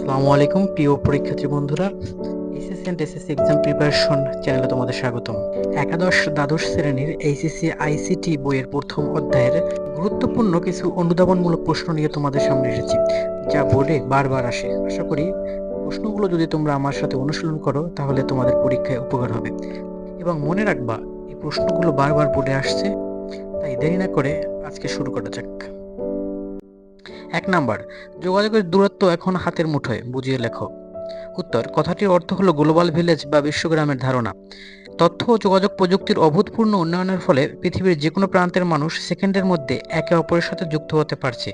আসসালামু আলাইকুম প্রিয় পরীক্ষার্থী বন্ধুরা, HSC and SSC exam preparation চ্যানেলে তোমাদের স্বাগতম। একাদশ দ্বাদশ শ্রেণীর এইচএসসি আইসিটি বইয়ের প্রথম অধ্যায়ের গুরুত্বপূর্ণ কিছু অনুধাবনমূলক প্রশ্ন নিয়ে তোমাদের সামনে এসেছি, যা বোর্ডে বারবার আসে। আশা করি প্রশ্নগুলো যদি তোমরা আমার সাথে অনুশীলন করো তাহলে তোমাদের পরীক্ষায় উপকার হবে। এবং মনে রাখবা, এই প্রশ্নগুলো বারবার বোর্ডে আসছে, তাই দেরি না করে আজকে শুরু করা যাক। 1 নাম্বার, যোগাযোগের দূরত্ব এখন হাতের মুঠোয়, বুঝিয়ে লেখো। উত্তর, কথাটির অর্থ হলো গ্লোবাল ভিলেজ বা বিশ্বগ্রামের ধারণা। তথ্য ও যোগাযোগ প্রযুক্তির অভূতপূর্ণ উন্নয়নের ফলে পৃথিবীর যে কোনো প্রান্তের মানুষ সেকেন্ডের মধ্যে একে অপরের সাথে যুক্ত হতে পারছে।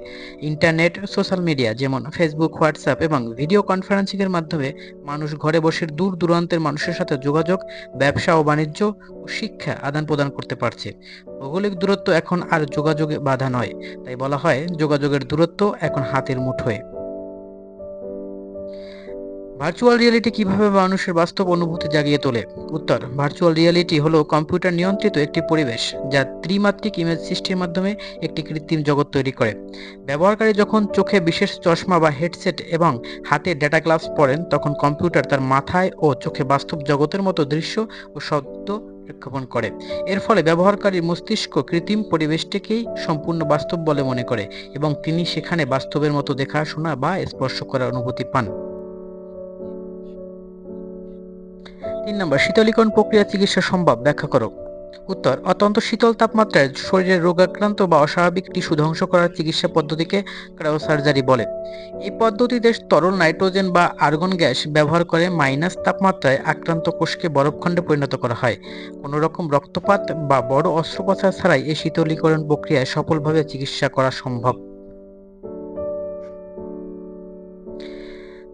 ইন্টারনেট, সোশ্যাল মিডিয়া যেমন ফেসবুক, হোয়াটসঅ্যাপ এবং ভিডিও কনফারেন্সিংয়ের মাধ্যমে মানুষ ঘরে বসে দূর দূরান্তের মানুষের সাথে যোগাযোগ, ব্যবসা ও বাণিজ্য ও শিক্ষা আদান প্রদান করতে পারছে। ভৌগোলিক দূরত্ব এখন আর যোগাযোগে বাধা নয়, তাই বলা হয় যোগাযোগের দূরত্ব এখন হাতের মুঠোয়। ভার্চুয়াল রিয়েলিটি কিভাবে মানুষের বাস্তব অনুভূতি জাগিয়ে তোলে? উত্তর, ভার্চুয়াল রিয়েলিটি হলো কম্পিউটার নিয়ন্ত্রিত একটি পরিবেশ যা ত্রিমাত্রিক ইমেজ সৃষ্টির মাধ্যমে একটি কৃত্রিম জগৎ তৈরি করে। ব্যবহারকারী যখন চোখে বিশেষ চশমা বা হেডসেট এবং হাতে ডেটা গ্লাভস পরেন, তখন কম্পিউটার তার মাথায় ও চোখে বাস্তব জগতের মতো দৃশ্য ও শব্দ প্রেক্ষেপণ করে। এর ফলে ব্যবহারকারীর মস্তিষ্ক কৃত্রিম পরিবেশটিকেই সম্পূর্ণ বাস্তব বলে মনে করে এবং তিনি সেখানে বাস্তবের মতো দেখা, শোনা বা স্পর্শ করার অনুভূতি পান। 3 নম্বর, শীতলীকরণ প্রক্রিয়া চিকিৎসা সম্ভব, ব্যাখ্যা করো। উত্তর, অত্যন্ত শীতল তাপমাত্রায় শরীরের রোগাক্রান্ত বা অস্বাভাবিক টিস্যু ধ্বংস করার চিকিৎসা পদ্ধতিকে ক্রায়োসার্জারি বলে। এই পদ্ধতিতে তরল নাইট্রোজেন বা আর্গন গ্যাস ব্যবহার করে মাইনাস তাপমাত্রায় আক্রান্ত কোষকে বরফখণ্ডে পরিণত করা হয়। কোনো রকম রক্তপাত বা বড় অস্ত্রোপচার ছাড়াই এই শীতলীকরণ প্রক্রিয়ায় সফলভাবে চিকিৎসা করা সম্ভব।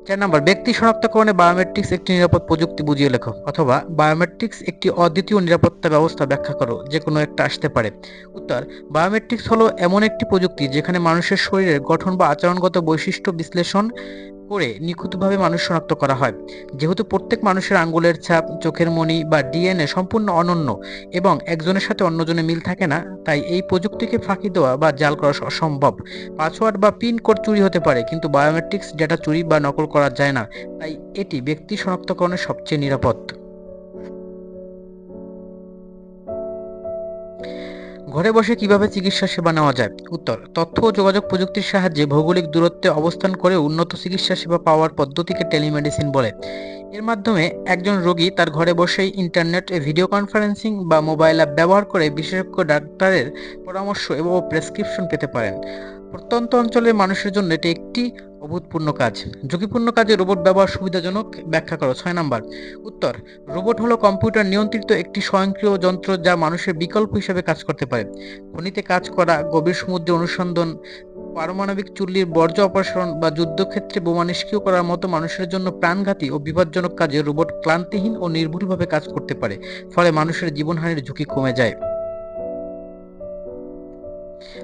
4 নম্বর, ব্যক্তি শনাক্তকরণে বায়োমেট্রিক্স একটি নিরাপদ প্রযুক্তি, বুঝিয়ে লেখো। অথবা বায়োমেট্রিক্স একটি অদ্বিতীয় নিরাপত্তা ব্যবস্থা, ব্যাখ্যা করো। যে কোনো একটা আসতে পারে। উত্তর, বায়োমেট্রিক্স হলো এমন একটি প্রযুক্তি যেখানে মানুষের শরীরের গঠন বা আচরণগত বৈশিষ্ট্য বিশ্লেষণ করে নিখুঁতভাবে মানুষ শনাক্ত করা হয়। যেহেতু প্রত্যেক মানুষের আঙ্গুলের ছাপ, চোখের মণি বা ডিএনএ সম্পূর্ণ অনন্য এবং একজনের সাথে অন্যজনের মিল থাকে না, তাই এই প্রযুক্তিকে ফাঁকি দেওয়া বা জাল করা অসম্ভব। পাসওয়ার্ড বা পিন কোড চুরি হতে পারে, কিন্তু বায়োমেট্রিক্স ডেটা চুরি বা নকল করা যায় না, তাই এটি ব্যক্তি শনাক্তকরণের সবচেয়ে নিরাপদ। ঘরে বসে কিভাবে চিকিৎসা সেবা নেওয়া যায়? উত্তর, তথ্য ও যোগাযোগ প্রযুক্তির সাহায্যে ভৌগোলিক দূরত্বে অবস্থান করে উন্নত চিকিৎসা সেবা পাওয়ার পদ্ধতিকে টেলিমেডিসিন বলে। এর মাধ্যমে একজন রোগী তার ঘরে বসেই ইন্টারনেট, ভিডিও কনফারেন্সিং বা মোবাইল অ্যাপ ব্যবহার করে বিশেষজ্ঞ ডাক্তারের পরামর্শ এবং প্রেসক্রিপশন পেতে পারেন। প্রত্যন্ত অঞ্চলের মানুষের জন্য এটি একটি অভূতপূর্ণ কাজ। ঝুঁকিপূর্ণ কাজে রোবট ব্যবহার সুবিধাজনক, ব্যাখ্যা করো। 6 নম্বর, উত্তর, রোবট হলো কম্পিউটার নিয়ন্ত্রিত একটি স্বয়ংক্রিয় যন্ত্র যা মানুষের বিকল্প হিসেবে কাজ করতে পারে। খনিতে কাজ করা, গভীর সমুদ্রে অনুসন্ধান, পারমাণবিক চুল্লির বর্জ্য অপসারণ বা যুদ্ধক্ষেত্রে বোমা নিষ্ক্রিয় করার মতো মানুষের জন্য প্রাণঘাতী ও বিপজ্জনক কাজে রোবট ক্লান্তিহীন ও নির্ভুলভাবে কাজ করতে পারে, ফলে মানুষের জীবনহানির ঝুঁকি কমে যায়।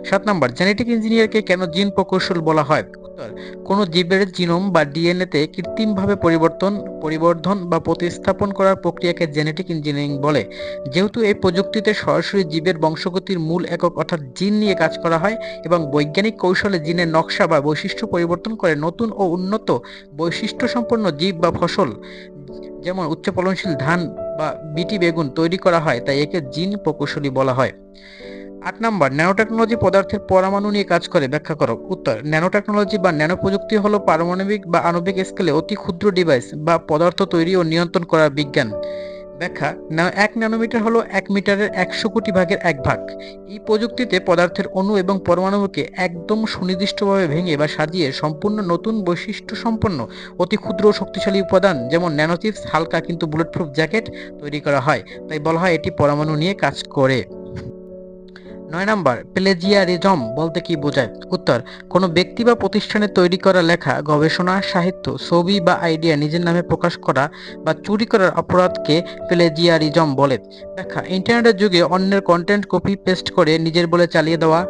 7 নম্বর, জেনেটিক ইঞ্জিনিয়ারকে কেন জিন প্রকৌশল বলা হয়? উত্তর, কোনো জীবের জিনোম বা ডিএনএতে কৃত্রিমভাবে পরিবর্ধন বা প্রতিস্থাপন করার প্রক্রিয়াকে জেনেটিক ইঞ্জিনিয়ারিং বলে। যেহেতু এই প্রযুক্তিতে সরাসরি জীবের বংশগতির মূল একক অর্থাৎ জিন নিয়ে কাজ করা হয় এবং বৈজ্ঞানিক কৌশলে জিনের নকশা বা বৈশিষ্ট্য পরিবর্তন করে নতুন ও উন্নত বৈশিষ্ট্য সম্পন্ন জীব বা ফসল, যেমন উচ্চ ফলনশীল ধান বা বিটি বেগুন তৈরি করা হয়, তাই একে জিন প্রকৌশলী বলা হয়। 8 নম্বর, ন্যানোটেকনোলজি পদার্থের পরমাণু নিয়ে কাজ করে, ব্যাখ্যা করো। উত্তর, ন্যানোটেকনোলজি বা ন্যানো প্রযুক্তি হলো পারমাণবিক বা আণবিক স্কেলে অতি ক্ষুদ্র ডিভাইস বা পদার্থ তৈরি ও নিয়ন্ত্রণ করার বিজ্ঞান। ব্যাখ্যা, 1 ন্যানোমিটার হলো 1 মিটারের 100 কোটি ভাগের 1 ভাগ। এই প্রযুক্তিতে পদার্থের অণু এবং পরমাণুকে একদম সুনির্দিষ্টভাবে ভেঙে বা সাজিয়ে সম্পূর্ণ নতুন বৈশিষ্ট্য সম্পন্ন অতি ক্ষুদ্র ও শক্তিশালী উপাদান, যেমন ন্যানোচিপস, হালকা কিন্তু বুলেটপ্রুফ জ্যাকেট তৈরি করা হয়, তাই বলা হয় এটি পরমাণু নিয়ে কাজ করে। 9 নম্বর, প্লেজিয়ারিজম বলতে কি বোঝায়? উত্তর, কোনো ব্যক্তি বা প্রতিষ্ঠানের তৈরি করা লেখা, গবেষণা, সাহিত্য, ছবি বা আইডিয়া নিজের নামে প্রকাশ করা বা চুরি করার অপরাধকে প্লেজিয়ারিজম বলে। ব্যাখ্যা, ইন্টারনেটের যুগে অন্যের কন্টেন্ট কপি পেস্ট করে নিজের বলে চালিয়ে দেওয়া,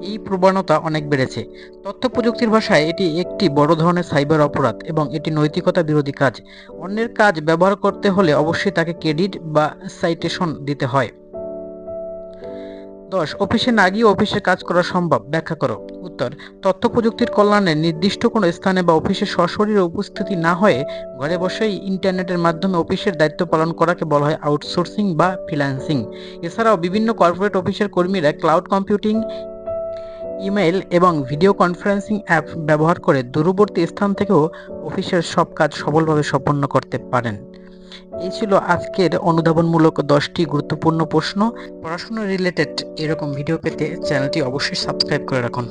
এই প্রবণতা অনেক বেড়েছে। তথ্য প্রযুক্তির ভাষায় এটি একটি বড় ধরনের সাইবার অপরাধ এবং এটি নৈতিকতা বিরোধী কাজ। অন্যের কাজ ব্যবহার করতে হলে অবশ্যই তাকে ক্রেডিট বা সাইটেশন দিতে হয়। 10 অফিসে না গিয়ে অফিসের কাজ করা সম্ভব, ব্যাখ্যা করো। উত্তর, তথ্য প্রযুক্তির কল্যাণে নির্দিষ্ট কোনো স্থানে বা অফিসে সশরীরে উপস্থিতি না হয়ে ঘরে বসেই ইন্টারনেটের মাধ্যমে অফিসের দায়িত্ব পালন করাকে বলা হয় আউটসোর্সিং বা ফ্রিল্যান্সিং। এছাড়াও বিভিন্ন কর্পোরেট অফিসের কর্মীরা ক্লাউড কম্পিউটিং, ইমেইল এবং ভিডিও কনফারেন্সিং অ্যাপ ব্যবহার করে দূরবর্তী স্থান থেকেও অফিসের সব কাজ সফলভাবে সম্পন্ন করতে পারেন। এই ছিল আজকের অনুধাবনমূলক 10টি গুরুত্বপূর্ণ প্রশ্ন। পড়াশোনা রিলেটেড এরকম ভিডিও পেতে চ্যানেলটি অবশ্যই সাবস্ক্রাইব করে রাখুন।